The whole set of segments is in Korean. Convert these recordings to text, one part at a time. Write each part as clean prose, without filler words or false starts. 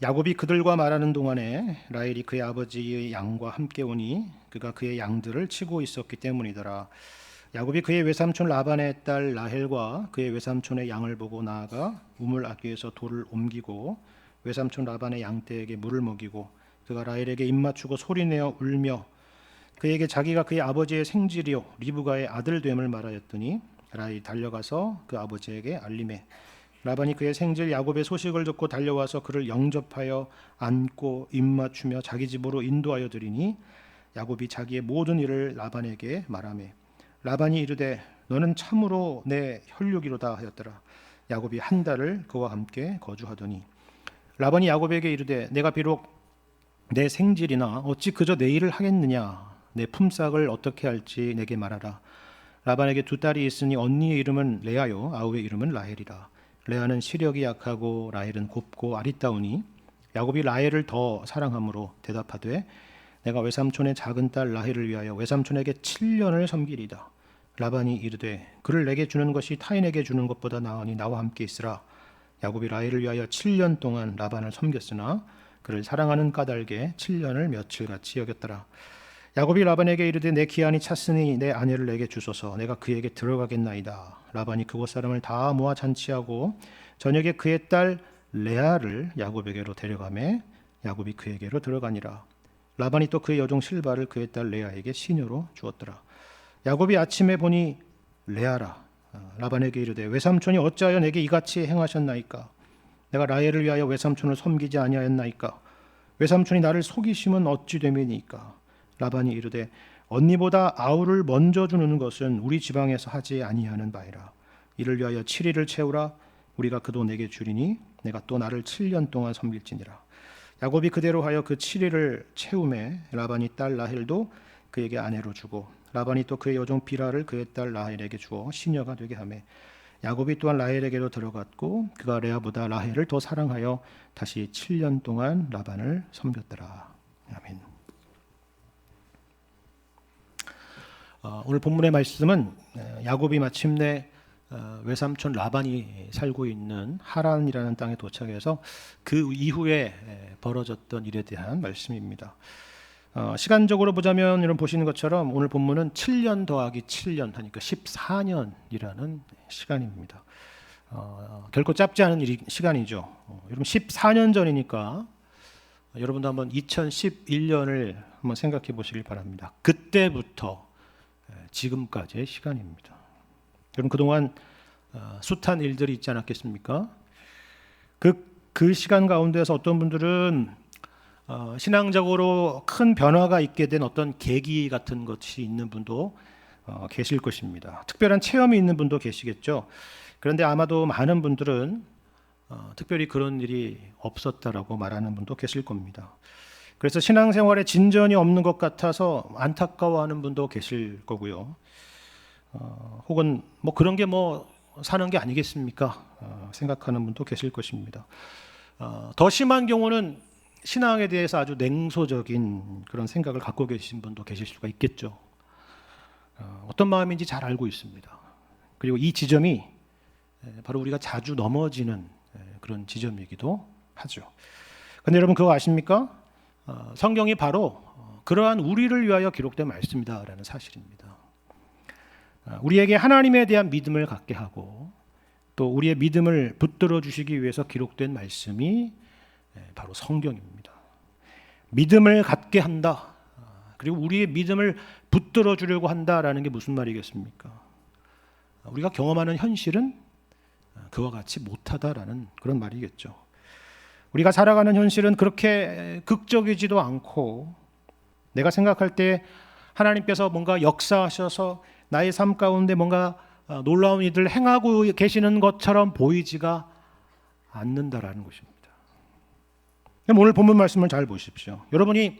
야곱이 그들과 말하는 동안에 라헬이 그의 아버지의 양과 함께 오니 그가 그의 양들을 치고 있었기 때문이더라. 야곱이 그의 외삼촌 라반의 딸 라헬과 그의 외삼촌의 양을 보고 나아가 우물 아귀에서 돌을 옮기고 외삼촌 라반의 양떼에게 물을 먹이고 그가 라헬에게 입맞추고 소리내어 울며 그에게 자기가 그의 아버지의 생질이요 리브가의 아들됨을 말하였더니 라헬이 달려가서 그 아버지에게 알림해 라반이 그의 생질 야곱의 소식을 듣고 달려와서 그를 영접하여 안고 입맞추며 자기 집으로 인도하여 드리니 야곱이 자기의 모든 일을 라반에게 말하매 라반이 이르되 너는 참으로 내 혈육이로다 하였더라. 야곱이 한 달을 그와 함께 거주하더니 라반이 야곱에게 이르되 내가 비록 내 생질이나 어찌 그저 내 일을 하겠느냐 내 품삯을 어떻게 할지 내게 말하라. 라반에게 두 딸이 있으니 언니의 이름은 레아요 아우의 이름은 라헬이라. 레아는 시력이 약하고 라헬은 곱고 아리따우니 야곱이 라헬을 더 사랑함으로 대답하되 내가 외삼촌의 작은 딸 라헬을 위하여 외삼촌에게 7년을 섬기리다. 라반이 이르되 그를 내게 주는 것이 타인에게 주는 것보다 나으니 나와 함께 있으라. 야곱이 라헬을 위하여 7년 동안 라반을 섬겼으나 그를 사랑하는 까닭에 7년을 며칠같이 여겼더라. 야곱이 라반에게 이르되 내 기한이 찼으니 내 아내를 내게 주소서. 내가 그에게 들어가겠나이다. 라반이 그곳 사람을 다 모아 잔치하고 저녁에 그의 딸 레아를 야곱에게로 데려가매 야곱이 그에게로 들어가니라. 라반이 또 그의 여종 실바를 그의 딸 레아에게 시녀로 주었더라. 야곱이 아침에 보니 레아라. 라반에게 이르되 외삼촌이 어찌하여 내게 이같이 행하셨나이까? 내가 라헬을 위하여 외삼촌을 섬기지 아니하였나이까? 외삼촌이 나를 속이심은 어찌 됨이니까? 라반이 이르되 언니보다 아우를 먼저 주는 것은 우리 지방에서 하지 아니하는 바이라. 이를 위하여 7일을 채우라. 우리가 그도 내게 주리니 내가 또 나를 7년 동안 섬길지니라. 야곱이 그대로 하여 그 7일을 채우매 라반이 딸 라헬도 그에게 아내로 주고 라반이 또 그의 여종 비라를 그의 딸 라헬에게 주어 시녀가 되게 하매 야곱이 또한 라헬에게로 들어갔고 그가 레아보다 라헬을 더 사랑하여 다시 7년 동안 라반을 섬겼더라. 아멘. 오늘 본문의 말씀은 야곱이 마침내 외삼촌 라반이 살고 있는 하란이라는 땅에 도착해서 그 이후에 벌어졌던 일에 대한 말씀입니다. 시간적으로 보자면 여러분 보시는 것처럼 오늘 본문은 7년 더하기 7년 하니까 14년이라는 시간입니다. 결코 짧지 않은 시간이죠. 여러분 14년 전이니까 여러분도 한번 2011년을 한번 생각해 보시길 바랍니다. 그때부터 지금까지의 시간입니다. 여러분 그동안 숱한 일들이 있지 않았겠습니까? 그 시간 가운데서 어떤 분들은 신앙적으로 큰 변화가 있게 된 어떤 계기 같은 것이 있는 분도 계실 것입니다. 특별한 체험이 있는 분도 계시겠죠. 그런데 아마도 많은 분들은 특별히 그런 일이 없었다라고 말하는 분도 계실 겁니다. 그래서 신앙생활에 진전이 없는 것 같아서 안타까워하는 분도 계실 거고요. 혹은 뭐 그런 게 뭐 사는 게 아니겠습니까? 생각하는 분도 계실 것입니다. 더 심한 경우는 신앙에 대해서 아주 냉소적인 그런 생각을 갖고 계신 분도 계실 수가 있겠죠. 어떤 마음인지 잘 알고 있습니다. 그리고 이 지점이 바로 우리가 자주 넘어지는 그런 지점이기도 하죠. 그런데 여러분 그거 아십니까? 성경이 바로 그러한 우리를 위하여 기록된 말씀이다라는 사실입니다. 우리에게 하나님에 대한 믿음을 갖게 하고 또 우리의 믿음을 붙들어 주시기 위해서 기록된 말씀이 바로 성경입니다. 믿음을 갖게 한다. 그리고 우리의 믿음을 붙들어 주려고 한다라는 게 무슨 말이겠습니까? 우리가 경험하는 현실은 그와 같이 못하다라는 그런 말이겠죠. 우리가 살아가는 현실은 그렇게 극적이지도 않고 내가 생각할 때 하나님께서 뭔가 역사하셔서 나의 삶 가운데 뭔가 놀라운 일을 행하고 계시는 것처럼 보이지가 않는다라는 것입니다. 오늘 본문 말씀을 잘 보십시오. 여러분이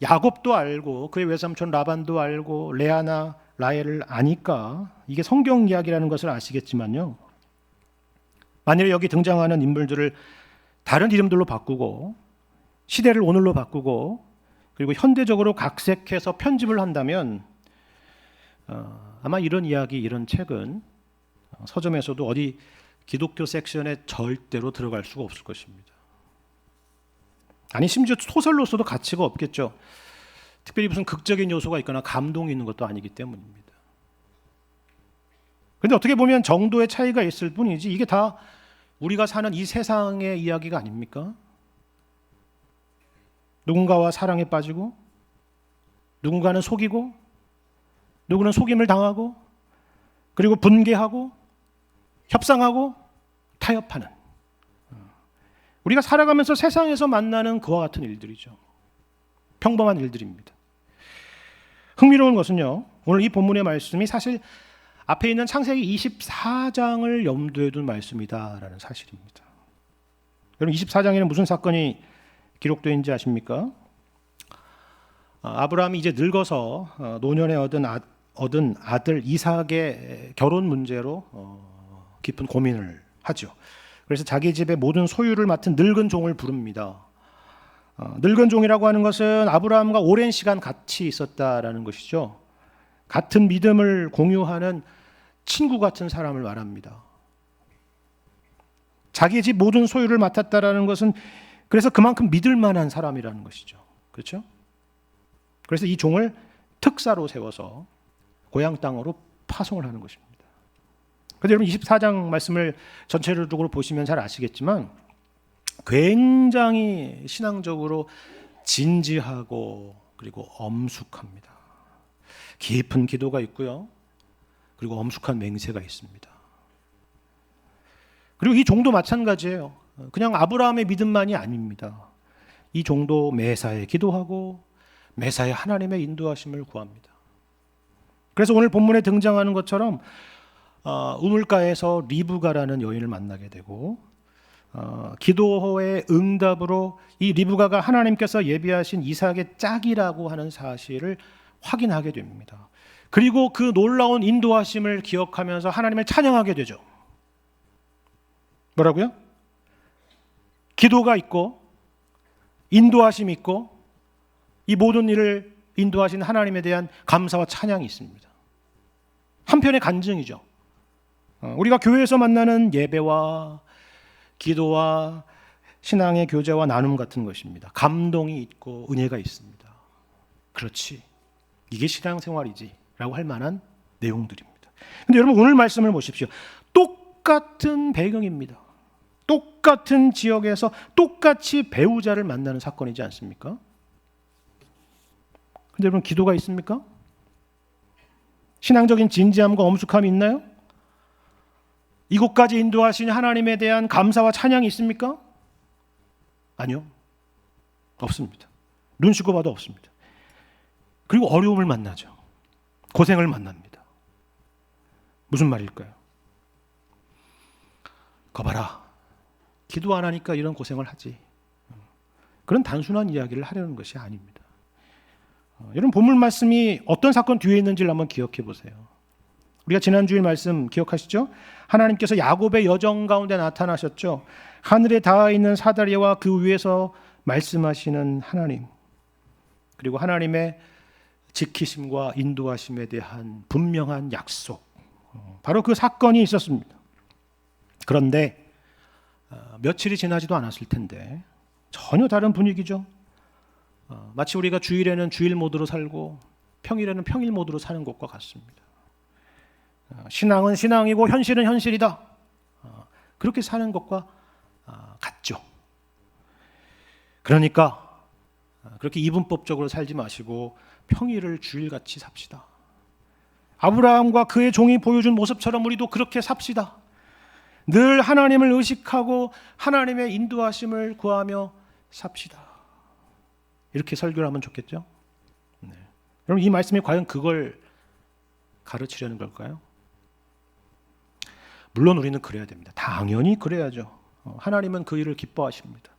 야곱도 알고 그의 외삼촌 라반도 알고 레아나 라헬을 아니까 이게 성경 이야기라는 것을 아시겠지만요. 만일 여기 등장하는 인물들을 다른 이름들로 바꾸고 시대를 오늘로 바꾸고 그리고 현대적으로 각색해서 편집을 한다면 아마 이런 이야기, 이런 책은 서점에서도 어디 기독교 섹션에 절대로 들어갈 수가 없을 것입니다. 아니 심지어 소설로서도 가치가 없겠죠. 특별히 무슨 극적인 요소가 있거나 감동이 있는 것도 아니기 때문입니다. 그런데 어떻게 보면 정도의 차이가 있을 뿐이지 이게 다 우리가 사는 이 세상의 이야기가 아닙니까? 누군가와 사랑에 빠지고, 누군가는 속이고, 누구는 속임을 당하고, 그리고 분개하고, 협상하고, 타협하는, 우리가 살아가면서 세상에서 만나는 그와 같은 일들이죠. 평범한 일들입니다. 흥미로운 것은요, 오늘 이 본문의 말씀이 사실 앞에 있는 창세기 24장을 염두에 둔 말씀이다라는 사실입니다. 여러분 24장에는 무슨 사건이 기록되어 있는지 아십니까? 아브라함이 이제 늙어서 노년에 얻은 아들 이삭의 결혼 문제로 깊은 고민을 하죠. 그래서 자기 집의 모든 소유를 맡은 늙은 종을 부릅니다. 늙은 종이라고 하는 것은 아브라함과 오랜 시간 같이 있었다라는 것이죠. 같은 믿음을 공유하는 친구 같은 사람을 말합니다. 자기 집 모든 소유를 맡았다라는 것은 그래서 그만큼 믿을 만한 사람이라는 것이죠. 그렇죠? 그래서 이 종을 특사로 세워서 고향 땅으로 파송을 하는 것입니다. 그런데 여러분 24장 말씀을 전체적으로 보시면 잘 아시겠지만 굉장히 신앙적으로 진지하고 그리고 엄숙합니다. 깊은 기도가 있고요. 그리고 엄숙한 맹세가 있습니다. 그리고 이 종도 마찬가지예요. 그냥 아브라함의 믿음만이 아닙니다. 이 종도 매사에 기도하고 매사에 하나님의 인도하심을 구합니다. 그래서 오늘 본문에 등장하는 것처럼 우물가에서 리브가라는 여인을 만나게 되고 기도의 응답으로 이 리브가가 하나님께서 예비하신 이삭의 짝이라고 하는 사실을 확인하게 됩니다. 그리고 그 놀라운 인도하심을 기억하면서 하나님을 찬양하게 되죠. 뭐라고요? 기도가 있고 인도하심이 있고 이 모든 일을 인도하신 하나님에 대한 감사와 찬양이 있습니다. 한편의 간증이죠. 우리가 교회에서 만나는 예배와 기도와 신앙의 교제와 나눔 같은 것입니다. 감동이 있고 은혜가 있습니다. 그렇지, 이게 신앙생활이지 라고 할 만한 내용들입니다. 근데 여러분 오늘 말씀을 보십시오. 똑같은 배경입니다. 똑같은 지역에서 똑같이 배우자를 만나는 사건이지 않습니까? 근데 여러분 기도가 있습니까? 신앙적인 진지함과 엄숙함이 있나요? 이곳까지 인도하신 하나님에 대한 감사와 찬양이 있습니까? 아니요. 없습니다. 눈 씻고 봐도 없습니다. 그리고 어려움을 만나죠. 고생을 만납니다. 무슨 말일까요? 거봐라, 기도 안 하니까 이런 고생을 하지. 그런 단순한 이야기를 하려는 것이 아닙니다. 여러분 본문 말씀이 어떤 사건 뒤에 있는지를 한번 기억해 보세요. 우리가 지난주일 말씀 기억하시죠? 하나님께서 야곱의 여정 가운데 나타나셨죠. 하늘에 닿아 있는 사다리와 그 위에서 말씀하시는 하나님, 그리고 하나님의 지키심과 인도하심에 대한 분명한 약속, 바로 그 사건이 있었습니다. 그런데 며칠이 지나지도 않았을 텐데 전혀 다른 분위기죠. 마치 우리가 주일에는 주일 모드로 살고 평일에는 평일 모드로 사는 것과 같습니다. 신앙은 신앙이고 현실은 현실이다. 그렇게 사는 것과 같죠. 그러니까 그렇게 이분법적으로 살지 마시고 평일을 주일같이 삽시다. 아브라함과 그의 종이 보여준 모습처럼 우리도 그렇게 삽시다. 늘 하나님을 의식하고 하나님의 인도하심을 구하며 삽시다. 이렇게 설교를 하면 좋겠죠? 네. 여러분 이 말씀이 과연 그걸 가르치려는 걸까요? 물론 우리는 그래야 됩니다. 당연히 그래야죠. 하나님은 그 일을 기뻐하십니다.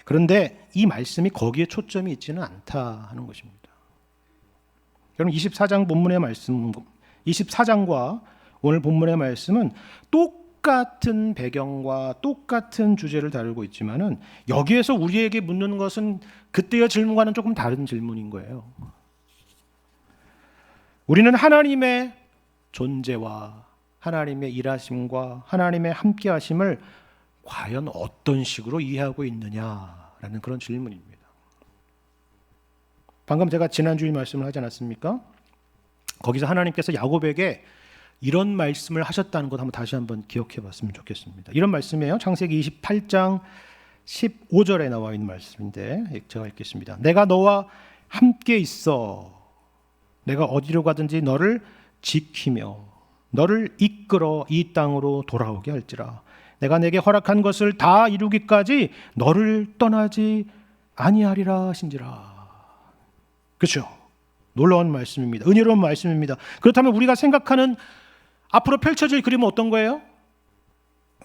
그런데 이 말씀이 거기에 초점이 있지는 않다 하는 것입니다. 여러분 24장 본문의 말씀, 24장과 오늘 본문의 말씀은 똑같은 배경과 똑같은 주제를 다루고 있지만은 여기에서 우리에게 묻는 것은 그때의 질문과는 조금 다른 질문인 거예요. 우리는 하나님의 존재와 하나님의 일하심과 하나님의 함께하심을 과연 어떤 식으로 이해하고 있느냐라는 그런 질문입니다. 방금 제가 지난주에 말씀을 하지 않았습니까? 거기서 하나님께서 야곱에게 이런 말씀을 하셨다는 것 다시 한번 기억해 봤으면 좋겠습니다. 이런 말씀이에요. 창세기 28장 15절에 나와 있는 말씀인데 제가 읽겠습니다. 내가 너와 함께 있어 내가 어디로 가든지 너를 지키며 너를 이끌어 이 땅으로 돌아오게 할지라. 내가 내게 허락한 것을 다 이루기까지 너를 떠나지 아니하리라 하신지라. 그렇죠? 놀라운 말씀입니다. 은혜로운 말씀입니다. 그렇다면 우리가 생각하는 앞으로 펼쳐질 그림은 어떤 거예요?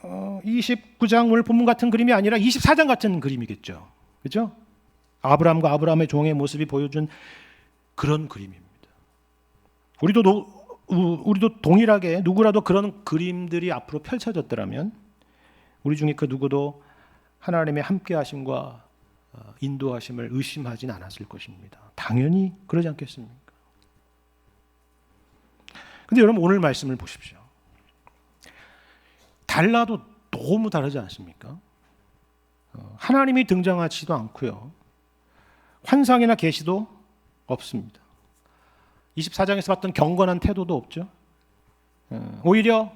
29장 오늘 본문 같은 그림이 아니라 24장 같은 그림이겠죠. 그렇죠? 아브라함과 아브라함의 종의 모습이 보여준 그런 그림입니다. 우리도 동일하게 누구라도 그런 그림들이 앞으로 펼쳐졌더라면 우리 중에 그 누구도 하나님의 함께하심과 인도하심을 의심하진 않았을 것입니다. 당연히 그러지 않겠습니까? 근데 여러분 오늘 말씀을 보십시오. 달라도 너무 다르지 않습니까? 하나님이 등장하지도 않고요. 환상이나 계시도 없습니다. 24장에서 봤던 경건한 태도도 없죠. 오히려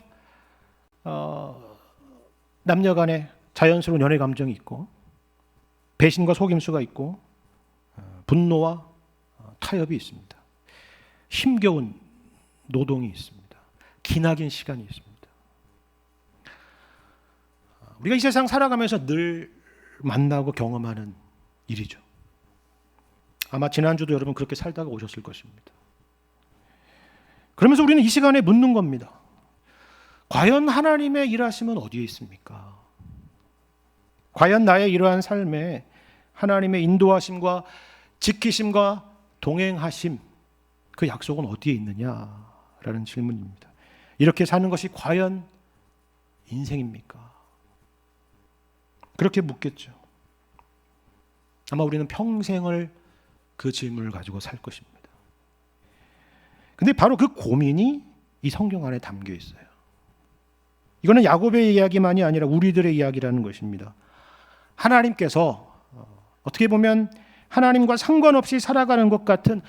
남녀 간에 자연스러운 연애 감정이 있고 배신과 속임수가 있고 분노와 타협이 있습니다. 힘겨운 노동이 있습니다. 기나긴 시간이 있습니다. 우리가 이 세상 살아가면서 늘 만나고 경험하는 일이죠. 아마 지난주도 여러분 그렇게 살다가 오셨을 것입니다. 그러면서 우리는 이 시간에 묻는 겁니다. 과연 하나님의 일하심은 어디에 있습니까? 과연 나의 이러한 삶에 하나님의 인도하심과 지키심과 동행하심, 그 약속은 어디에 있느냐라는 질문입니다. 이렇게 사는 것이 과연 인생입니까? 그렇게 묻겠죠. 아마 우리는 평생을 그 질문을 가지고 살 것입니다. 근데 바로 그 고민이 이 성경 안에 담겨 있어요. 이거는 야곱의 이야기만이 아니라 우리들의 이야기라는 것입니다. 하나님께서 어떻게 보면 하나님과 상관없이 살아가는 것 같은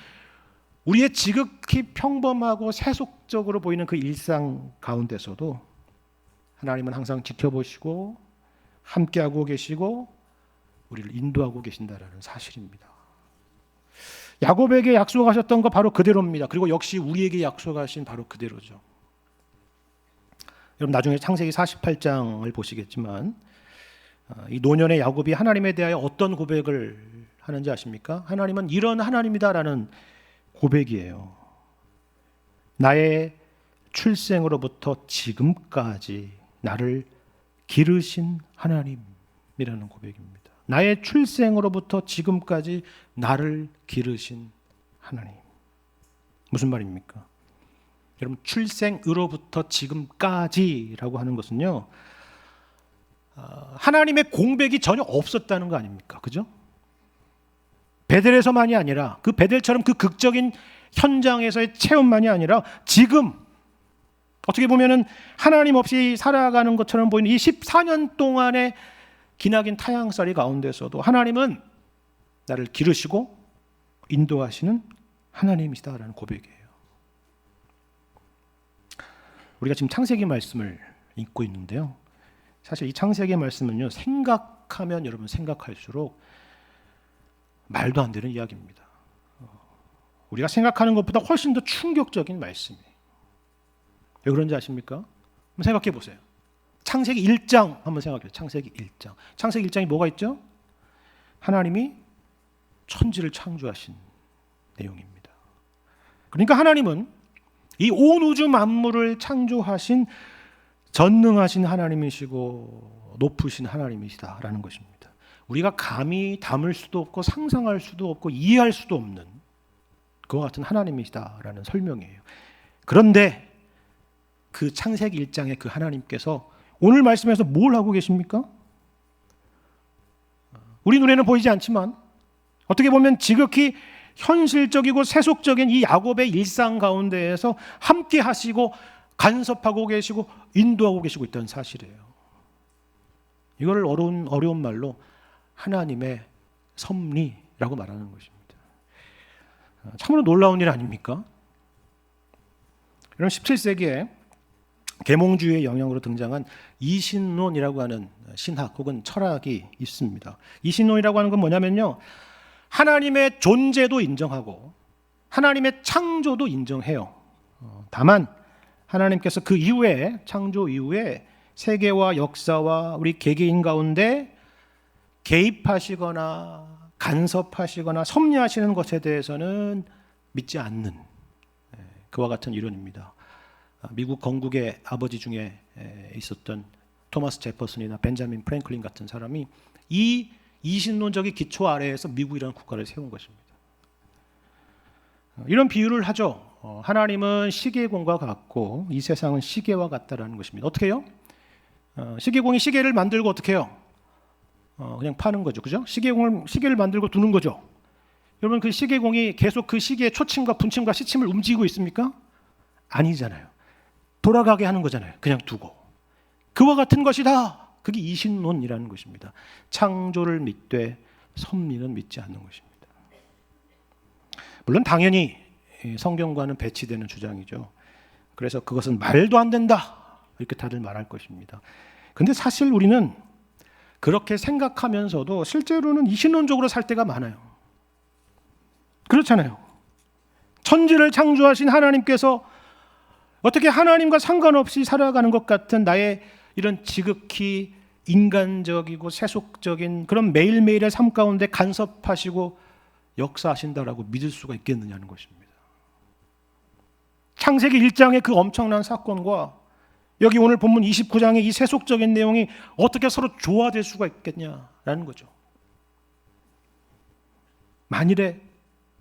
우리의 지극히 평범하고 세속적으로 보이는 그 일상 가운데서도 하나님은 항상 지켜보시고 함께하고 계시고 우리를 인도하고 계신다라는 사실입니다. 야곱에게 약속하셨던 거 바로 그대로입니다. 그리고 역시 우리에게 약속하신 바로 그대로죠. 여러분 나중에 창세기 48장을 보시겠지만 이 노년의 야곱이 하나님에 대하여 어떤 고백을 하는지 아십니까? 하나님은 이런 하나님이다라는 고백이에요. 나의 출생으로부터 지금까지 나를 기르신 하나님이라는 고백입니다. 나의 출생으로부터 지금까지 나를 기르신 하나님. 무슨 말입니까? 여러분 출생으로부터 지금까지라고 하는 것은요 하나님의 공백이 전혀 없었다는 거 아닙니까? 그죠? 베델에서만이 아니라 그 베델처럼 그 극적인 현장에서의 체험만이 아니라 지금 어떻게 보면은 하나님 없이 살아가는 것처럼 보이는 이 14년 동안의 기나긴 타향살이 가운데서도 하나님은 나를 기르시고 인도하시는 하나님이시다라는 고백이에요. 우리가 지금 창세기 말씀을 읽고 있는데요. 사실 이 창세기 말씀은요. 생각하면 여러분 생각할수록 말도 안 되는 이야기입니다. 우리가 생각하는 것보다 훨씬 더 충격적인 말씀이에요. 왜 그런지 아십니까? 한번 생각해 보세요. 창세기 1장 한번 생각해요. 창세기 1장. 창세기 1장이 뭐가 있죠? 하나님이 천지를 창조하신 내용입니다. 그러니까 하나님은 이 온 우주 만물을 창조하신 전능하신 하나님이시고 높으신 하나님이시다라는 것입니다. 우리가 감히 담을 수도 없고 상상할 수도 없고 이해할 수도 없는 그와 같은 하나님이시다라는 설명이에요. 그런데 그 창세기 1장의 그 하나님께서 오늘 말씀에서 뭘 하고 계십니까? 우리 눈에는 보이지 않지만 어떻게 보면 지극히 현실적이고 세속적인 이 야곱의 일상 가운데에서 함께 하시고 간섭하고 계시고 인도하고 계시고 있다는 사실이에요. 이걸 어려운 말로 하나님의 섭리라고 말하는 것입니다. 참으로 놀라운 일 아닙니까? 그럼 17세기에 계몽주의의 영향으로 등장한 이신론이라고 하는 신학 혹은 철학이 있습니다. 이신론이라고 하는 건 뭐냐면요, 하나님의 존재도 인정하고 하나님의 창조도 인정해요. 다만 하나님께서 그 이후에, 창조 이후에 세계와 역사와 우리 개개인 가운데 개입하시거나 간섭하시거나 섭리하시는 것에 대해서는 믿지 않는, 그와 같은 이론입니다. 미국 건국의 아버지 중에 있었던 토마스 제퍼슨이나 벤자민 프랭클린 같은 사람이 이 이신론적인 기초 아래에서 미국이라는 국가를 세운 것입니다. 이런 비유를 하죠. 하나님은 시계공과 같고 이 세상은 시계와 같다라는 것입니다. 어떻게 해요? 시계공이 시계를 만들고 어떻게 해요? 그냥 파는 거죠. 그죠? 시계를 만들고 두는 거죠. 여러분, 그 시계공이 계속 그 시계의 초침과 분침과 시침을 움직이고 있습니까? 아니잖아요. 돌아가게 하는 거잖아요. 그냥 두고. 그와 같은 것이다. 그게 이신론이라는 것입니다. 창조를 믿되 섭리는 믿지 않는 것입니다. 물론 당연히 성경과는 배치되는 주장이죠. 그래서 그것은 말도 안 된다, 이렇게 다들 말할 것입니다. 근데 사실 우리는 그렇게 생각하면서도 실제로는 이신론적으로 살 때가 많아요. 그렇잖아요. 천지를 창조하신 하나님께서 어떻게 하나님과 상관없이 살아가는 것 같은 나의 이런 지극히 인간적이고 세속적인 그런 매일매일의 삶 가운데 간섭하시고 역사하신다라고 믿을 수가 있겠느냐는 것입니다. 창세기 1장의 그 엄청난 사건과 여기 오늘 본문 29장의 이 세속적인 내용이 어떻게 서로 조화될 수가 있겠냐라는 거죠. 만일에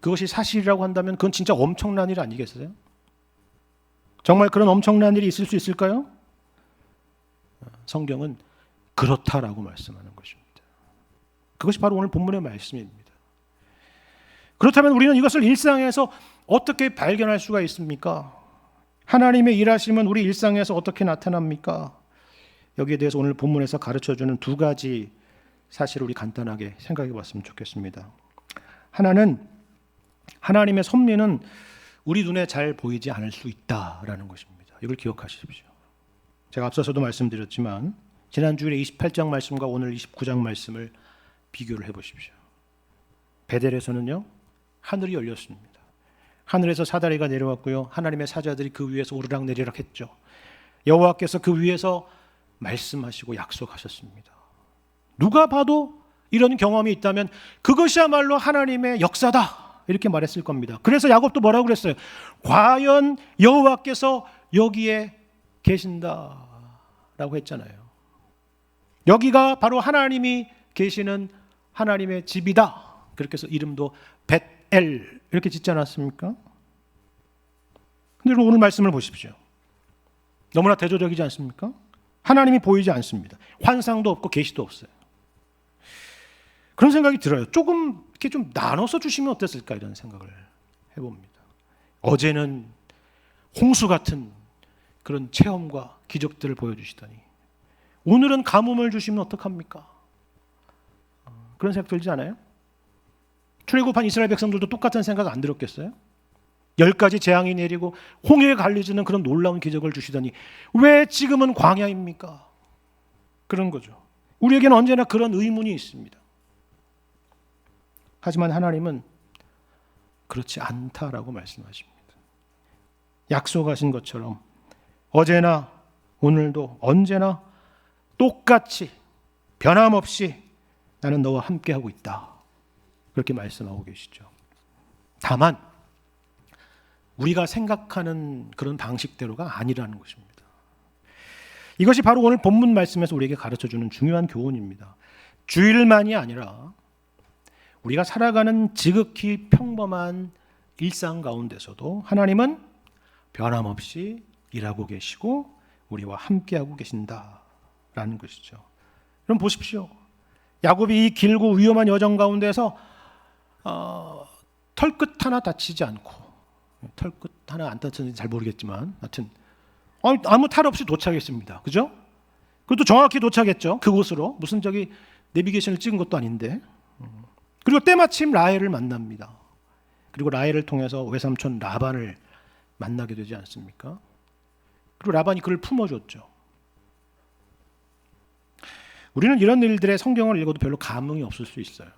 그것이 사실이라고 한다면 그건 진짜 엄청난 일 아니겠어요? 정말 그런 엄청난 일이 있을 수 있을까요? 성경은 그렇다라고 말씀하는 것입니다. 그것이 바로 오늘 본문의 말씀입니다. 그렇다면 우리는 이것을 일상에서 어떻게 발견할 수가 있습니까? 하나님의 일하심은 우리 일상에서 어떻게 나타납니까? 여기에 대해서 오늘 본문에서 가르쳐주는 두 가지 사실을 우리 간단하게 생각해 봤으면 좋겠습니다. 하나는 하나님의 섭리는 우리 눈에 잘 보이지 않을 수 있다라는 것입니다. 이걸 기억하십시오. 제가 앞서서도 말씀드렸지만 지난주에 28장 말씀과 오늘 29장 말씀을 비교를 해보십시오. 베델에서는요, 하늘이 열렸습니다. 하늘에서 사다리가 내려왔고요, 하나님의 사자들이 그 위에서 오르락내리락 했죠. 여호와께서 그 위에서 말씀하시고 약속하셨습니다. 누가 봐도 이런 경험이 있다면 그것이야말로 하나님의 역사다, 이렇게 말했을 겁니다. 그래서 야곱도 뭐라고 그랬어요? 과연 여호와께서 여기에 계신다라고 했잖아요. 여기가 바로 하나님이 계시는 하나님의 집이다. 그렇게 해서 이름도 벳엘 이렇게 짓지 않았습니까? 근데 오늘 말씀을 보십시오. 너무나 대조적이지 않습니까? 하나님이 보이지 않습니다. 환상도 없고 계시도 없어요. 그런 생각이 들어요. 조금 이렇게 좀 나눠서 주시면 어땠을까, 이런 생각을 해봅니다. 어제는 홍수 같은 그런 체험과 기적들을 보여주시더니 오늘은 가뭄을 주시면 어떡합니까? 그런 생각 들지 않아요? 출애굽한 이스라엘 백성들도 똑같은 생각 안 들었겠어요? 10가지 재앙이 내리고 홍해에 갈리지는 그런 놀라운 기적을 주시더니 왜 지금은 광야입니까? 그런 거죠. 우리에게는 언제나 그런 의문이 있습니다. 하지만 하나님은 그렇지 않다라고 말씀하십니다. 약속하신 것처럼 어제나 오늘도 언제나 똑같이 변함없이 나는 너와 함께하고 있다, 그렇게 말씀하고 계시죠. 다만 우리가 생각하는 그런 방식대로가 아니라는 것입니다. 이것이 바로 오늘 본문 말씀에서 우리에게 가르쳐주는 중요한 교훈입니다. 주일만이 아니라 우리가 살아가는 지극히 평범한 일상 가운데서도 하나님은 변함없이 일하고 계시고 우리와 함께하고 계신다라는 것이죠. 그럼 보십시오. 야곱이 이 길고 위험한 여정 가운데서 털끝 하나 다치지 않고, 털끝 하나 안 다쳤는지 잘 모르겠지만 하여튼 아무 탈 없이 도착했습니다. 그죠? 그것도 정확히 도착했죠. 그곳으로. 무슨 저기 내비게이션을 찍은 것도 아닌데. 그리고 때마침 라헬을 만납니다. 그리고 라헬을 통해서 외삼촌 라반을 만나게 되지 않습니까? 그리고 라반이 그를 품어줬죠. 우리는 이런 일들에 성경을 읽어도 별로 감흥이 없을 수 있어요.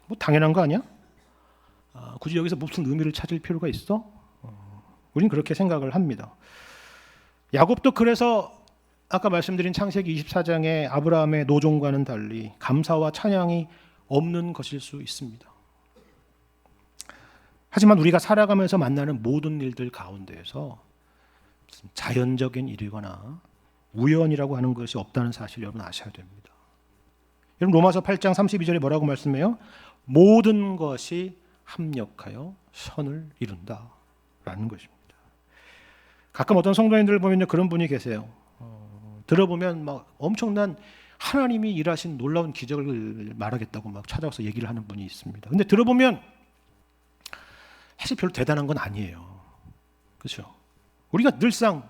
뭐 당연한 거 아니야? 굳이 여기서 무슨 의미를 찾을 필요가 있어? 우리는 그렇게 생각을 합니다. 야곱도 그래서 아까 말씀드린 창세기 24장의 아브라함의 노종과는 달리 감사와 찬양이 없는 것일 수 있습니다. 하지만 우리가 살아가면서 만나는 모든 일들 가운데에서 자연적인 일이거나 우연이라고 하는 것이 없다는 사실 여러분 아셔야 됩니다. 여러분 로마서 8장 32절에 뭐라고 말씀해요? 모든 것이 합력하여 선을 이룬다 라는 것입니다. 가끔 어떤 성도님들을 보면 그런 분이 계세요. 들어보면 막 엄청난 하나님이 일하신 놀라운 기적을 말하겠다고 막 찾아와서 얘기를 하는 분이 있습니다. 근데 들어보면 사실 별로 대단한 건 아니에요. 그렇죠? 우리가 늘상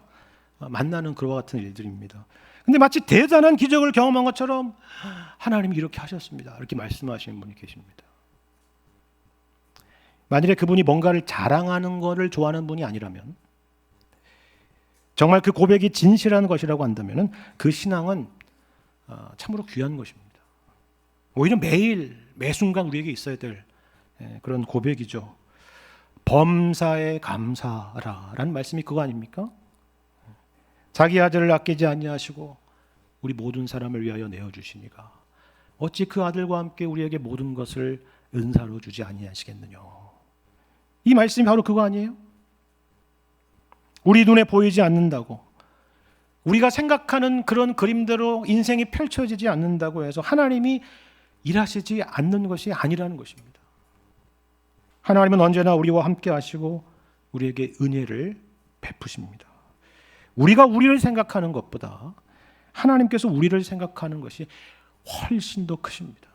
만나는 그와 같은 일들입니다. 근데 마치 대단한 기적을 경험한 것처럼 하나님이 이렇게 하셨습니다. 이렇게 말씀하시는 분이 계십니다. 만일에 그분이 뭔가를 자랑하는 것을 좋아하는 분이 아니라면, 정말 그 고백이 진실한 것이라고 한다면 그 신앙은 참으로 귀한 것입니다. 오히려 매일 매순간 우리에게 있어야 될 그런 고백이죠. 범사에 감사하라라는 말씀이 그거 아닙니까? 자기 아들을 아끼지 아니하시고 우리 모든 사람을 위하여 내어주시니가 어찌 그 아들과 함께 우리에게 모든 것을 은사로 주지 아니하시겠느냐. 이 말씀이 바로 그거 아니에요? 우리 눈에 보이지 않는다고, 우리가 생각하는 그런 그림대로 인생이 펼쳐지지 않는다고 해서 하나님이 일하시지 않는 것이 아니라는 것입니다. 하나님은 언제나 우리와 함께 하시고 우리에게 은혜를 베푸십니다. 우리가 우리를 생각하는 것보다 하나님께서 우리를 생각하는 것이 훨씬 더 크십니다.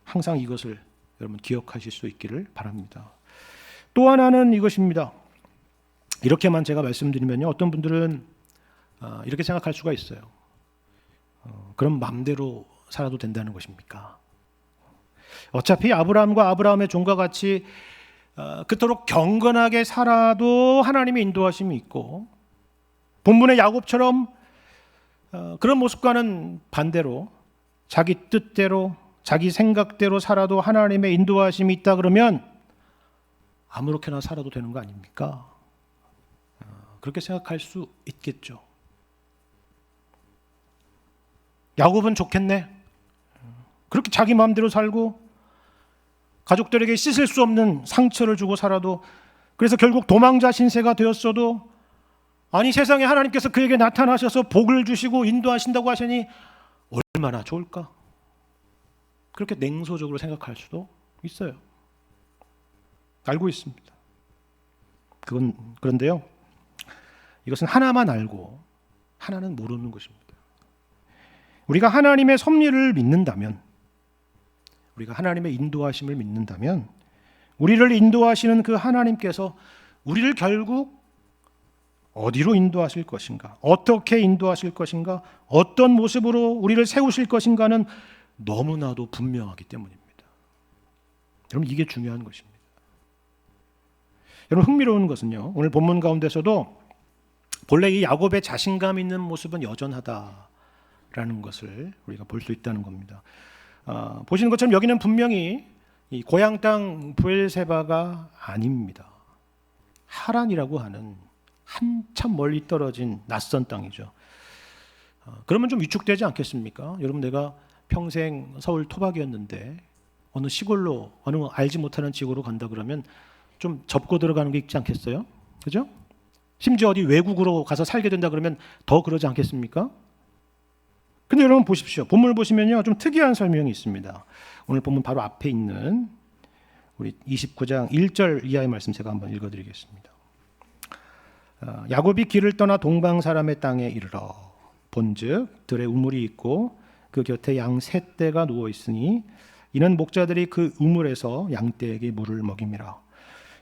항상 이것을 여러분 기억하실 수 있기를 바랍니다. 또 하나는 이것입니다. 이렇게만 제가 말씀드리면요, 어떤 분들은 이렇게 생각할 수가 있어요. 그럼 마음대로 살아도 된다는 것입니까? 어차피 아브라함과 아브라함의 종과 같이 그토록 경건하게 살아도 하나님의 인도하심이 있고, 본문의 야곱처럼 그런 모습과는 반대로 자기 뜻대로 자기 생각대로 살아도 하나님의 인도하심이 있다 그러면 아무렇게나 살아도 되는 거 아닙니까? 그렇게 생각할 수 있겠죠. 야곱은 좋겠네. 그렇게 자기 마음대로 살고 가족들에게 씻을 수 없는 상처를 주고 살아도, 그래서 결국 도망자 신세가 되었어도, 아니 세상에 하나님께서 그에게 나타나셔서 복을 주시고 인도하신다고 하시니 얼마나 좋을까? 그렇게 냉소적으로 생각할 수도 있어요. 알고 있습니다. 그런데요, 이것은 하나만 알고 하나는 모르는 것입니다. 우리가 하나님의 섭리를 믿는다면, 우리가 하나님의 인도하심을 믿는다면, 우리를 인도하시는 그 하나님께서 우리를 결국 어디로 인도하실 것인가, 어떻게 인도하실 것인가, 어떤 모습으로 우리를 세우실 것인가는 너무나도 분명하기 때문입니다. 여러분, 이게 중요한 것입니다. 여러분, 흥미로운 것은요, 오늘 본문 가운데서도 본래 이 야곱의 자신감 있는 모습은 여전하다라는 것을 우리가 볼 수 있다는 겁니다. 보시는 것처럼 여기는 분명히 이 고향 땅 브엘세바가 아닙니다. 하란이라고 하는 한참 멀리 떨어진 낯선 땅이죠. 그러면 좀 위축되지 않겠습니까? 여러분, 내가 평생 서울 토박이었는데 어느 시골로, 어느 알지 못하는 지구로 간다 그러면 좀 접고 들어가는 게 있지 않겠어요? 그죠? 심지어 어디 외국으로 가서 살게 된다 그러면 더 그러지 않겠습니까? 근데 여러분 보십시오. 본문을 보시면요, 좀 특이한 설명이 있습니다. 오늘 본문 바로 앞에 있는 우리 29장 1절 이하의 말씀 제가 한번 읽어드리겠습니다. 야곱이 길을 떠나 동방 사람의 땅에 이르러 본즉 들에 우물이 있고 그 곁에 양 셋 떼가 누워 있으니 이는 목자들이 그 우물에서 양떼에게 물을 먹임이라.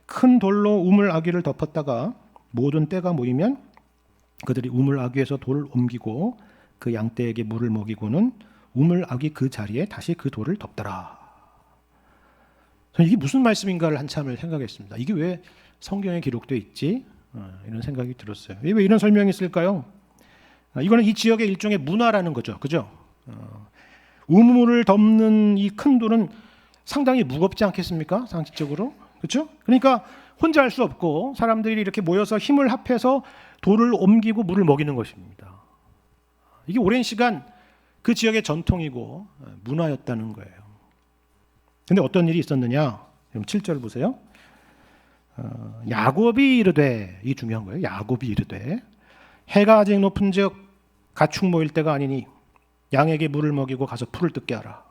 큰 돌로 우물 아귀를 덮었다가 모든 떼가 모이면 그들이 우물 아귀에서 돌을 옮기고 그 양떼에게 물을 먹이고는 우물 아귀 그 자리에 다시 그 돌을 덮더라. 저는 이게 무슨 말씀인가를 한참을 생각했습니다. 이게 왜 성경에 기록되어 있지? 이런 생각이 들었어요. 왜 이런 설명이 있을까요? 이거는 이 지역의 일종의 문화라는 거죠. 그죠? 우물을 덮는 이 큰 돌은 상당히 무겁지 않겠습니까? 상식적으로. 그렇죠? 그러니까 혼자 할 수 없고 사람들이 이렇게 모여서 힘을 합해서 돌을 옮기고 물을 먹이는 것입니다. 이게 오랜 시간 그 지역의 전통이고 문화였다는 거예요. 근데 어떤 일이 있었느냐? 그럼 7절 보세요. 야곱이 이르되, 이 중요한 거예요. 야곱이 이르되 해가 아직 높은즉 가축 모일 때가 아니니 양에게 물을 먹이고 가서 풀을 뜯게 하라.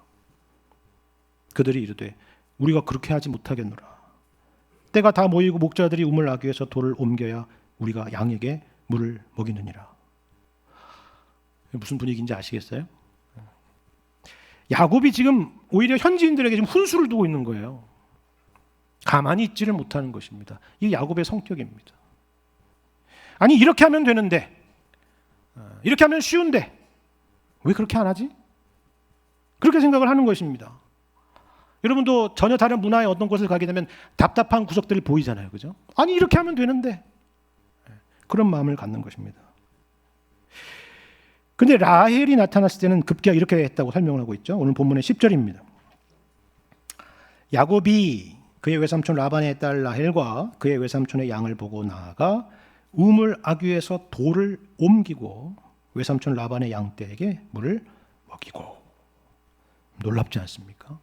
그들이 이르되 우리가 그렇게 하지 못하겠노라. 때가 다 모이고 목자들이 우물 나귀에서 돌을 옮겨야 우리가 양에게 물을 먹이느니라. 무슨 분위기인지 아시겠어요? 야곱이 지금 오히려 현지인들에게 지금 훈수를 두고 있는 거예요. 가만히 있지를 못하는 것입니다. 이게 야곱의 성격입니다. 아니 이렇게 하면 되는데, 이렇게 하면 쉬운데 왜 그렇게 안 하지? 그렇게 생각을 하는 것입니다. 여러분도 전혀 다른 문화의 어떤 곳을 가게 되면 답답한 구석들이 보이잖아요. 그죠? 아니 이렇게 하면 되는데, 그런 마음을 갖는 것입니다. 근데 라헬이 나타났을 때는 급기야 이렇게 했다고 설명을 하고 있죠. 오늘 본문의 10절입니다. 야곱이 그의 외삼촌 라반의 딸 라헬과 그의 외삼촌의 양을 보고 나아가 우물 아귀에서 돌을 옮기고 외삼촌 라반의 양떼에게 물을 먹이고. 놀랍지 않습니까?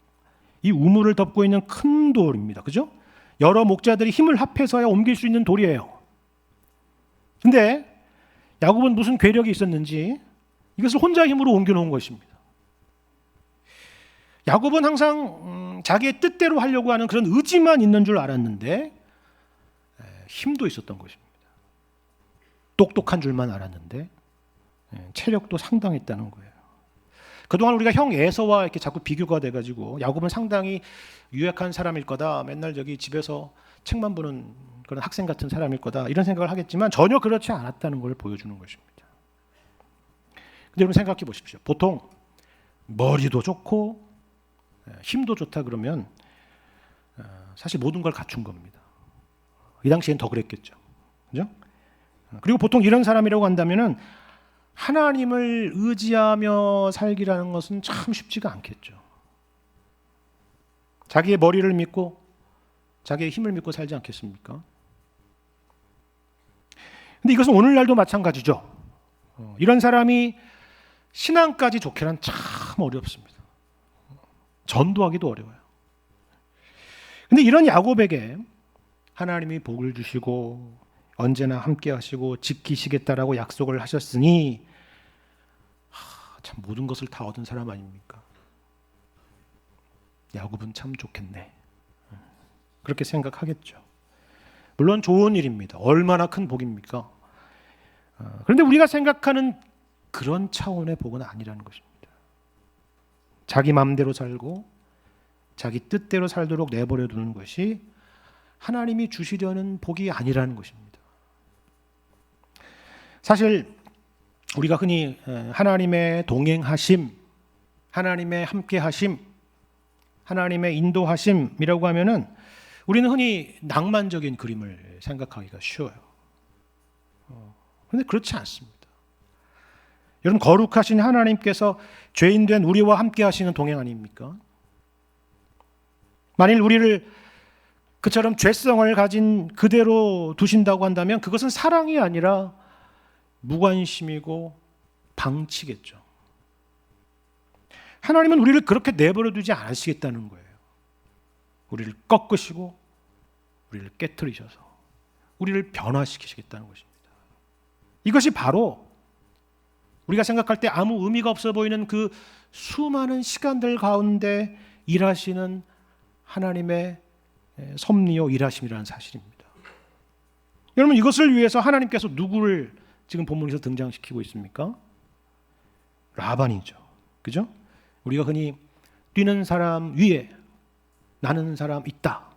이 우물을 덮고 있는 큰 돌입니다. 그죠? 여러 목자들이 힘을 합해서야 옮길 수 있는 돌이에요. 근데 야곱은 무슨 괴력이 있었는지 이것을 혼자 힘으로 옮겨놓은 것입니다. 야곱은 항상 자기의 뜻대로 하려고 하는 그런 의지만 있는 줄 알았는데 힘도 있었던 것입니다. 똑똑한 줄만 알았는데 체력도 상당했다는 거예요. 그동안 우리가 형 에서와 이렇게 자꾸 비교가 돼가지고 야곱은 상당히 유약한 사람일 거다. 맨날 저기 집에서 책만 보는 그런 학생 같은 사람일 거다. 이런 생각을 하겠지만 전혀 그렇지 않았다는 걸 보여주는 것입니다. 근데 여러분 생각해 보십시오. 보통 머리도 좋고 힘도 좋다 그러면 사실 모든 걸 갖춘 겁니다. 이 당시엔 더 그랬겠죠. 그죠? 그리고 보통 이런 사람이라고 한다면은 하나님을 의지하며 살기라는 것은 참 쉽지가 않겠죠. 자기의 머리를 믿고 자기의 힘을 믿고 살지 않겠습니까? 근데 이것은 오늘날도 마찬가지죠. 이런 사람이 신앙까지 좋게는 참 어렵습니다. 전도하기도 어려워요. 근데 이런 야곱에게 하나님이 복을 주시고 언제나 함께 하시고 지키시겠다라고 약속을 하셨으니 참 모든 것을 다 얻은 사람 아닙니까? 야곱은 참 좋겠네. 그렇게 생각하겠죠. 물론 좋은 일입니다. 얼마나 큰 복입니까? 그런데 우리가 생각하는 그런 차원의 복은 아니라는 것입니다. 자기 마음대로 살고 자기 뜻대로 살도록 내버려 두는 것이 하나님이 주시려는 복이 아니라는 것입니다. 사실 우리가 흔히 하나님의 동행하심, 하나님의 함께하심, 하나님의 인도하심이라고 하면은 우리는 흔히 낭만적인 그림을 생각하기가 쉬워요. 그런데 그렇지 않습니다. 여러분 거룩하신 하나님께서 죄인된 우리와 함께 하시는 동행 아닙니까? 만일 우리를 그처럼 죄성을 가진 그대로 두신다고 한다면 그것은 사랑이 아니라 무관심이고 방치겠죠. 하나님은 우리를 그렇게 내버려 두지 않으시겠다는 거예요. 우리를 꺾으시고 우리를 깨트리셔서 우리를 변화시키시겠다는 것입니다. 이것이 바로 우리가 생각할 때 아무 의미가 없어 보이는 그 수많은 시간들 가운데 일하시는 하나님의 섭리요 일하심이라는 사실입니다. 여러분 이것을 위해서 하나님께서 누구를 지금 본문에서 등장시키고 있습니까? 라반이죠. 그죠? 우리가 흔히 뛰는 사람 위에 나는 사람 있다.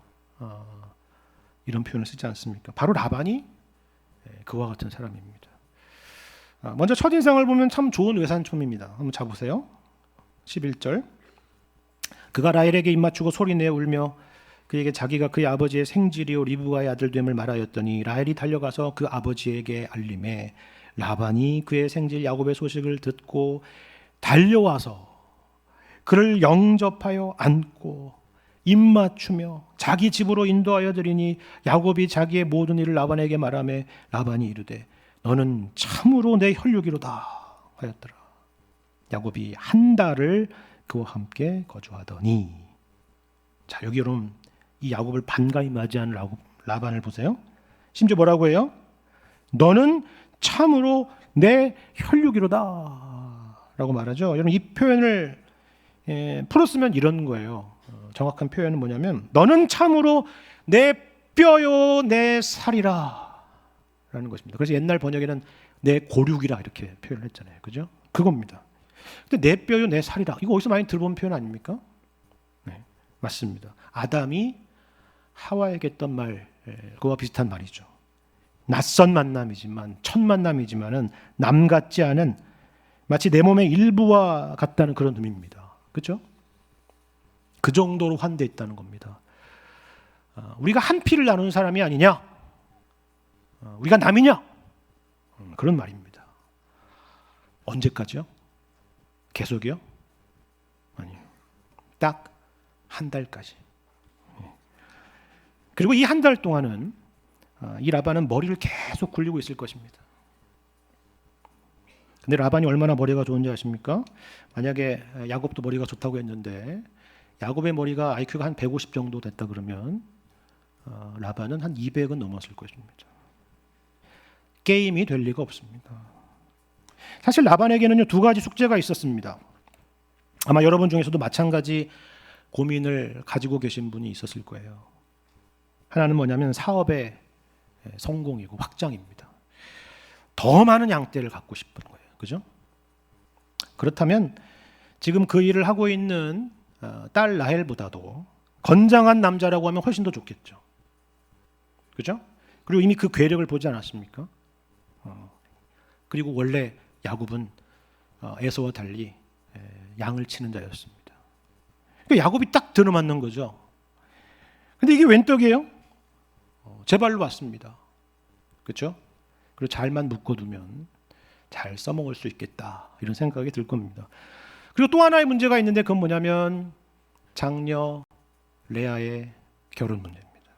이런 표현을 쓰지 않습니까? 바로 라반이 그와 같은 사람입니다. 먼저 첫인상을 보면 참 좋은 외삼촌입니다. 한번 잡으세요. 11절. 그가 라헬에게 입맞추고 소리내어 울며 그에게 자기가 그의 아버지의 생질이요 리브가의 아들됨을 말하였더니 라헬이 달려가서 그 아버지에게 알림해 라반이 그의 생질 야곱의 소식을 듣고 달려와서 그를 영접하여 안고 입맞추며 자기 집으로 인도하여 드리니 야곱이 자기의 모든 일을 라반에게 말하며 라반이 이르되 너는 참으로 내 혈육이로다 하였더라. 야곱이 한 달을 그와 함께 거주하더니, 자 여기 여러분 이 야곱을 반가이 맞이하는 라반을 보세요. 심지어 뭐라고 해요? 너는 참으로 내 혈육이로다 라고 말하죠. 여러분 이 표현을 풀었으면 이런 거예요. 정확한 표현은 뭐냐면 너는 참으로 내 뼈요 내 살이라 라는 것입니다. 그래서 옛날 번역에는 내 고륙이라 이렇게 표현을 했잖아요. 그죠? 그겁니다. 근데 내 뼈요 내 살이라, 이거 어디서 많이 들어본 표현 아닙니까? 네, 맞습니다. 아담이 하와에게 했던 말, 그와 비슷한 말이죠. 낯선 만남이지만 첫 만남이지만은 남 같지 않은, 마치 내 몸의 일부와 같다는 그런 의미입니다. 그렇죠? 그 정도로 환대했다는 겁니다. 우리가 한 피를 나누는 사람이 아니냐? 우리가 남이냐? 그런 말입니다. 언제까지요? 계속이요? 아니요. 딱 한 달까지. 그리고 이 한 달 동안은 이 라반은 머리를 계속 굴리고 있을 것입니다. 근데 라반이 얼마나 머리가 좋은지 아십니까? 만약에 야곱도 머리가 좋다고 했는데 야곱의 머리가 IQ가 한 150 정도 됐다 그러면 라반은 한 200은 넘었을 것입니다. 게임이 될 리가 없습니다. 사실 라반에게는요, 두 가지 숙제가 있었습니다. 아마 여러분 중에서도 마찬가지 고민을 가지고 계신 분이 있었을 거예요. 하나는 뭐냐면 사업의 성공이고 확장입니다. 더 많은 양떼를 갖고 싶은 거예요. 그죠? 그렇다면 지금 그 일을 하고 있는 딸 라헬보다도 건장한 남자라고 하면 훨씬 더 좋겠죠. 그죠? 그리고 이미 그 괴력을 보지 않았습니까? 그리고 원래 야곱은 에서와 달리 양을 치는 자였습니다. 그러니까 야곱이 딱 들어맞는 거죠. 근데 이게 웬 떡이에요? 제 발로 왔습니다. 그렇죠? 그리고 잘만 묶어두면 잘 써먹을 수 있겠다, 이런 생각이 들 겁니다. 그리고 또 하나의 문제가 있는데 그건 뭐냐면 장녀 레아의 결혼 문제입니다.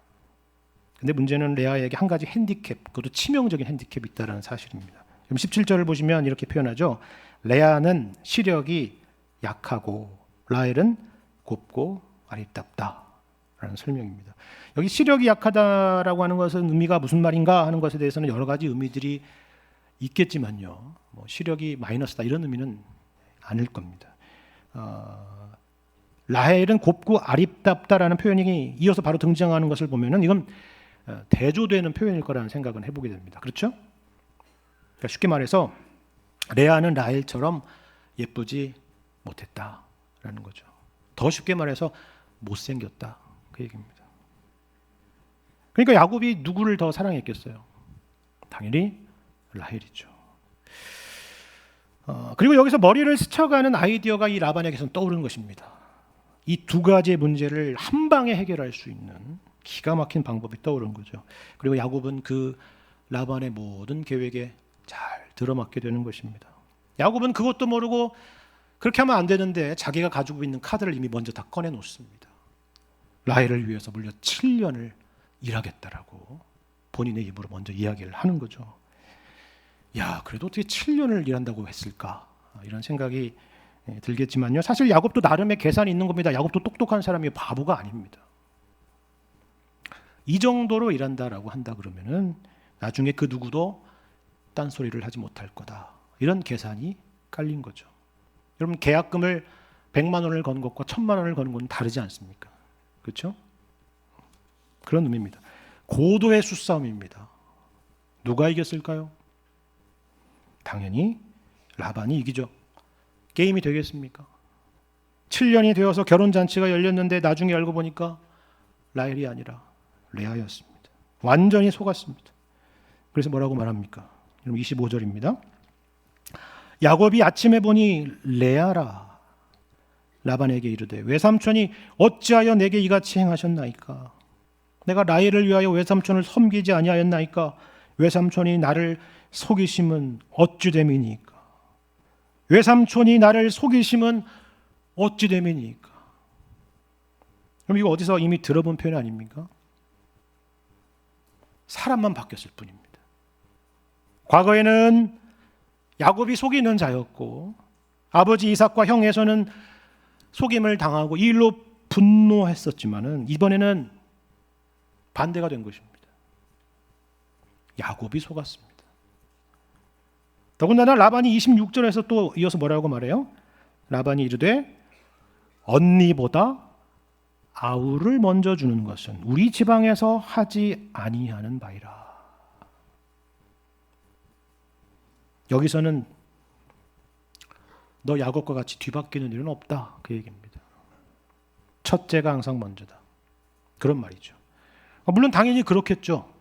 근데 문제는 레아에게 한 가지 핸디캡, 그것도 치명적인 핸디캡이 있다는 사실입니다. 17절을 보시면 이렇게 표현하죠. 레아는 시력이 약하고 라헬은 곱고 아리답다 라는 설명입니다. 여기 시력이 약하다라고 하는 것은 의미가 무슨 말인가 하는 것에 대해서는 여러 가지 의미들이 있겠지만요, 뭐 시력이 마이너스다 이런 의미는 아닐 겁니다. 라헬은 곱고 아리답다라는 표현이 이어서 바로 등장하는 것을 보면은 이건 대조되는 표현일 거라는 생각은 해보게 됩니다. 그렇죠? 그러니까 쉽게 말해서 레아는 라헬처럼 예쁘지 못했다라는 거죠. 더 쉽게 말해서 못생겼다, 그 얘기입니다. 그러니까 야곱이 누구를 더 사랑했겠어요? 당연히 라헬이죠. 그리고 여기서 머리를 스쳐가는 아이디어가 이 라반에게서는 떠오른 것입니다. 이 두 가지의 문제를 한 방에 해결할 수 있는 기가 막힌 방법이 떠오른 거죠. 그리고 야곱은 그 라반의 모든 계획에 잘 들어맞게 되는 것입니다. 야곱은 그것도 모르고 그렇게 하면 안 되는데 자기가 가지고 있는 카드를 이미 먼저 다 꺼내 놓습니다. 라헬을 위해서 무려 7년을 일하겠다라고 본인의 입으로 먼저 이야기를 하는 거죠. 야, 그래도 어떻게 7년을 일한다고 했을까? 이런 생각이 들겠지만요. 사실 야곱도 나름의 계산이 있는 겁니다. 야곱도 똑똑한 사람이 바보가 아닙니다. 이 정도로 일한다라고 한다 그러면은 나중에 그 누구도 딴소리를 하지 못할 거다, 이런 계산이 깔린 거죠. 여러분 계약금을 100만 원을 건 것과 1000만 원을 거는 건 다르지 않습니까? 그렇죠? 그런 의미입니다. 고도의 수싸움입니다. 누가 이겼을까요? 당연히 라반이 이기죠. 게임이 되겠습니까? 7년이 되어서 결혼잔치가 열렸는데 나중에 알고 보니까 라헬이 아니라 레아였습니다. 완전히 속았습니다. 그래서 뭐라고 말합니까? 25절입니다. 야곱이 아침에 보니 레아라. 라반에게 이르되 외삼촌이 어찌하여 내게 이같이 행하셨나이까? 내가 라헬을 위하여 외삼촌을 섬기지 아니하였나이까? 외삼촌이 나를 속이심은 어찌 됨이니까? 외삼촌이 나를 속이심은 어찌 됨이니까? 그럼 이거 어디서 이미 들어본 표현 아닙니까? 사람만 바뀌었을 뿐입니다. 과거에는 야곱이 속이는 자였고 아버지 이삭과 형 에서는 속임을 당하고 이 일로 분노했었지만은 이번에는 반대가 된 것입니다. 야곱이 속았습니다. 더군다나 라반이 26절에서 또 이어서 뭐라고 말해요? 라반이 이르되 언니보다 아우를 먼저 주는 것은 우리 지방에서 하지 아니하는 바이라. 여기서는 너 야곱과 같이 뒤바뀌는 일은 없다, 그 얘기입니다. 첫째가 항상 먼저다, 그런 말이죠. 물론 당연히 그렇겠죠.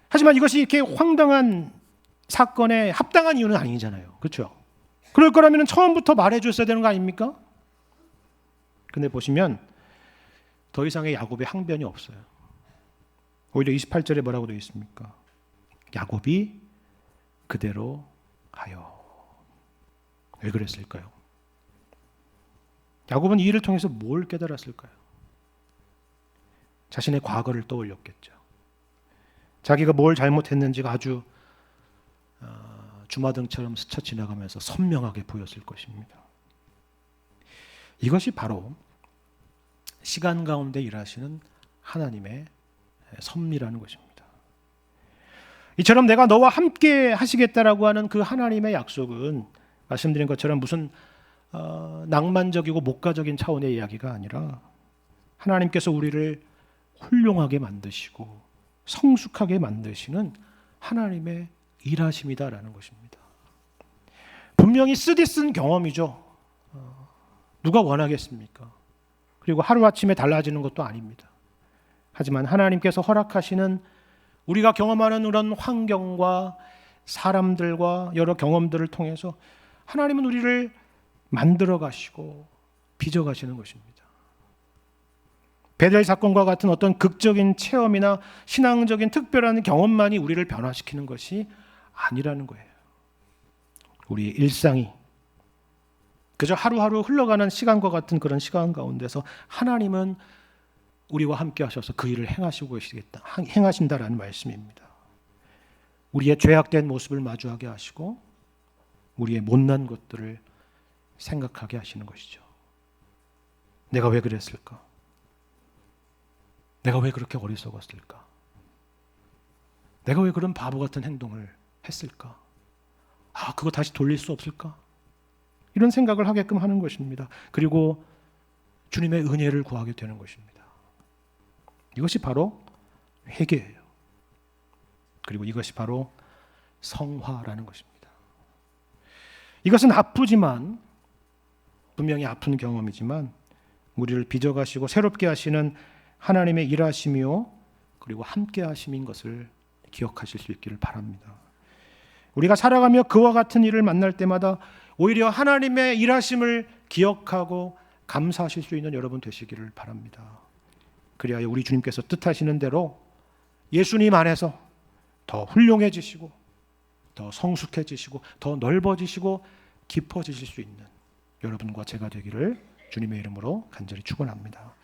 하지만 이것이 이렇게 황당한 사건에 합당한 이유는 아니잖아요. 그렇죠? 그럴 거라면 처음부터 말해줬어야 되는 거 아닙니까? 근데 보시면 더 이상의 야곱의 항변이 없어요. 오히려 28절에 뭐라고 되어 있습니까? 야곱이 그대로 하여. 왜 그랬을까요? 야곱은 이 일을 통해서 뭘 깨달았을까요? 자신의 과거를 떠올렸겠죠. 자기가 뭘 잘못했는지가 아주 주마등처럼 스쳐 지나가면서 선명하게 보였을 것입니다. 이것이 바로 시간 가운데 일하시는 하나님의 섭리라는 것입니다. 이처럼 내가 너와 함께 하시겠다라고 하는 그 하나님의 약속은 말씀드린 것처럼 무슨 낭만적이고 목가적인 차원의 이야기가 아니라 하나님께서 우리를 훌륭하게 만드시고 성숙하게 만드시는 하나님의 일하심이다라는 것입니다. 분명히 쓰디쓴 경험이죠. 누가 원하겠습니까? 그리고 하루아침에 달라지는 것도 아닙니다. 하지만 하나님께서 허락하시는 우리가 경험하는 그런 환경과 사람들과 여러 경험들을 통해서 하나님은 우리를 만들어 가시고 빚어 가시는 것입니다. 베델 사건과 같은 어떤 극적인 체험이나 신앙적인 특별한 경험만이 우리를 변화시키는 것이 아니라는 거예요. 우리의 일상이 그저 하루하루 흘러가는 시간과 같은 그런 시간 가운데서 하나님은 우리와 함께 하셔서 그 일을 행하신다라는 말씀입니다. 우리의 죄악된 모습을 마주하게 하시고 우리의 못난 것들을 생각하게 하시는 것이죠. 내가 왜 그랬을까? 내가 왜 그렇게 어리석었을까? 내가 왜 그런 바보 같은 행동을 했을까? 그거 다시 돌릴 수 없을까? 이런 생각을 하게끔 하는 것입니다. 그리고 주님의 은혜를 구하게 되는 것입니다. 이것이 바로 회개예요. 그리고 이것이 바로 성화라는 것입니다. 이것은 아프지만, 분명히 아픈 경험이지만 우리를 빚어가시고 새롭게 하시는 하나님의 일하심이요 그리고 함께 하심인 것을 기억하실 수 있기를 바랍니다. 우리가 살아가며 그와 같은 일을 만날 때마다 오히려 하나님의 일하심을 기억하고 감사하실 수 있는 여러분 되시기를 바랍니다. 그리하여 우리 주님께서 뜻하시는 대로 예수님 안에서 더 훌륭해지시고 더 성숙해지시고 더 넓어지시고 깊어지실 수 있는 여러분과 제가 되기를 주님의 이름으로 간절히 축원합니다.